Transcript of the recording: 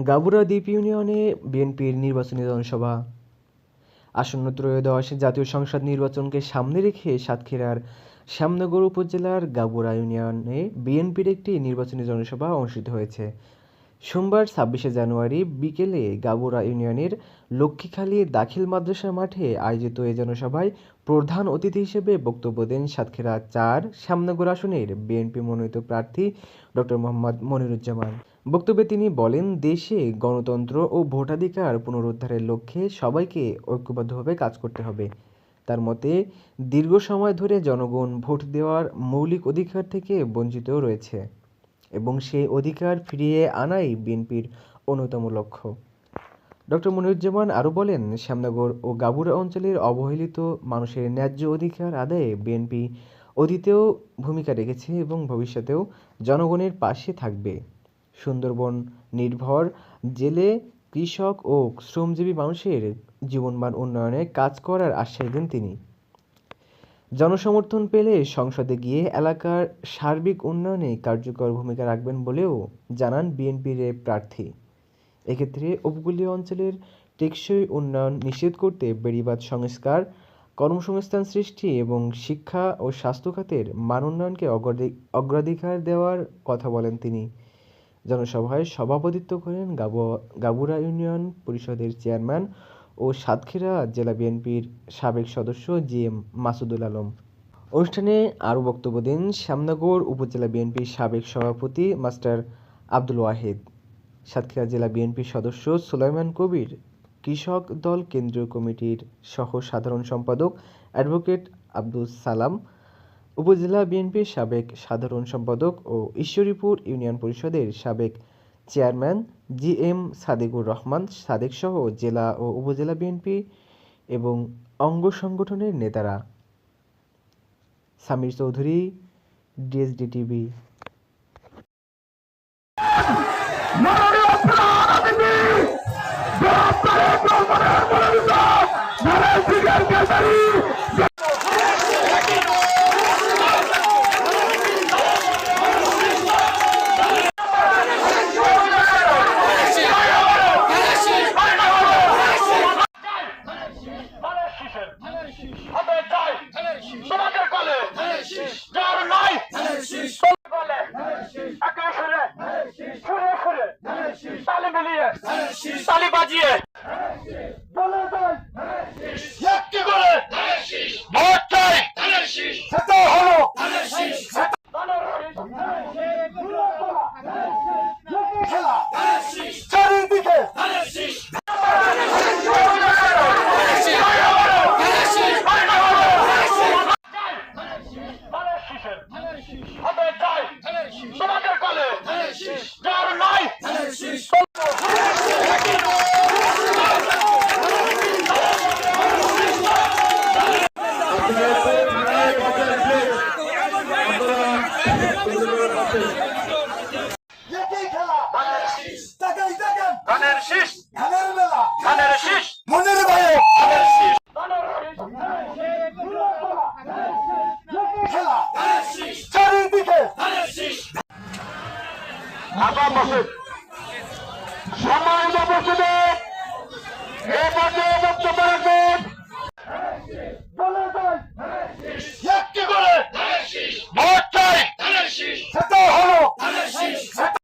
গাবুরা দ্বীপ ইউনিয়নে বিএনপির নির্বাচনী জনসভা। আসন্ন ত্রয়োদশ জাতীয় সংসদ নির্বাচনকে সামনে রেখে সাতক্ষীরার শ্যামনগর উপজেলার গাবুরা ইউনিয়নে বিএনপির একটি নির্বাচনী জনসভা অনুষ্ঠিত হয়েছে। সোমবার ২৬শে জানুয়ারি বিকেলে গাবুরা ইউনিয়নের লক্ষ্মীখালী দাখিল মাদ্রাসা মাঠে আয়োজিত এ জনসভায় প্রধান অতিথি হিসেবে বক্তব্য দেন সাতক্ষীরা-৪ শ্যামনগর আসনের বিএনপি মনোনীত প্রার্থী ডক্টর মোহাম্মদ মনিরুজ্জামান। বক্তব্যে তিনি বলেন, দেশে গণতন্ত্র ও ভোটাধিকার পুনরুদ্ধারের লক্ষ্যে সবাইকে ঐক্যবদ্ধভাবে কাজ করতে হবে। তার মতে, দীর্ঘ সময় ধরে জনগণ ভোট দেওয়ার মৌলিক অধিকার থেকে বঞ্চিত রয়েছে এবং সেই অধিকার ফিরিয়ে আনাই বিএনপির অন্যতম লক্ষ্য। ডক্টর মনিরুজ্জামান আরও বলেন, শ্যামনগর ও গাবুরা অঞ্চলের অবহেলিত মানুষের ন্যায্য অধিকার আদায়ে বিএনপি অতীতেও ভূমিকা রেখেছে এবং ভবিষ্যতেও জনগণের পাশে থাকবে। সুন্দরবন নির্ভর জেলে কৃষক ও শ্রমজীবী মানুষের জীবনমান উন্নয়নে কাজ করার আশ্বাস দেন তিনি। জনসমর্থন পেলে সংসদে গিয়ে এলাকার সার্বিক উন্নয়নে কার্যকর ভূমিকা রাখবেন বলেও জানান বিএনপির এ প্রার্থী। এক্ষেত্রে উপকূলীয় অঞ্চলের টেকসই উন্নয়ন নিশ্চিত করতে বেড়িবাঁধ সংস্কার, কর্মসংস্থান সৃষ্টি এবং শিক্ষা ও স্বাস্থ্য খাতের মান উন্নয়নকে অগ্রাধিকার দেওয়ার কথা বলেন তিনি। জনসভায় সভাপতিত্ব করেন গাবুরা ইউনিয়ন পরিষদের চেয়ারম্যান ও সাতক্ষীরা জেলা বিএনপির সাবেক সদস্য জিএম মাসুদুল আলম। অনুষ্ঠানে আরও বক্তব্য দেন শ্যামনগর উপজেলা বিএনপির সাবেক সভাপতি মাস্টার আব্দুল ওয়াহেদ, সাতক্ষীরা জেলা বিএনপির সদস্য সুলাইমান কবির, কৃষক দল কেন্দ্রীয় কমিটির সহ সাধারণ সম্পাদক অ্যাডভোকেট আব্দুল সালাম, উপজেলা বিএনপির সাবেক সাধারণ সম্পাদক ও ঈশ্বরীপুর ইউনিয়ন পরিষদের সাবেক চেয়ারম্যান জিএম সাদেকুর রহমান সাদেক সহ জেলা ও উপজেলা বিএনপি এবং অঙ্গ সংগঠনের নেতারা। Samir Chowdhury, DSD TV. তালি বাজিয়ে বলে যায় একটি করে ভোট চাই, সেটা হলো চারিদিকে তোমাদের কলে যার নাই ধানের শীষ, ধানের মেলা, ধানের শীষ, মনের ভাই ধানের শীষ, চারিদিকে আগাম বছর সময় বছরে এই পর্যায়ে বক্তব্য রাখবেন বলে যায় একটি করে ভোট চাই, সেটা হলো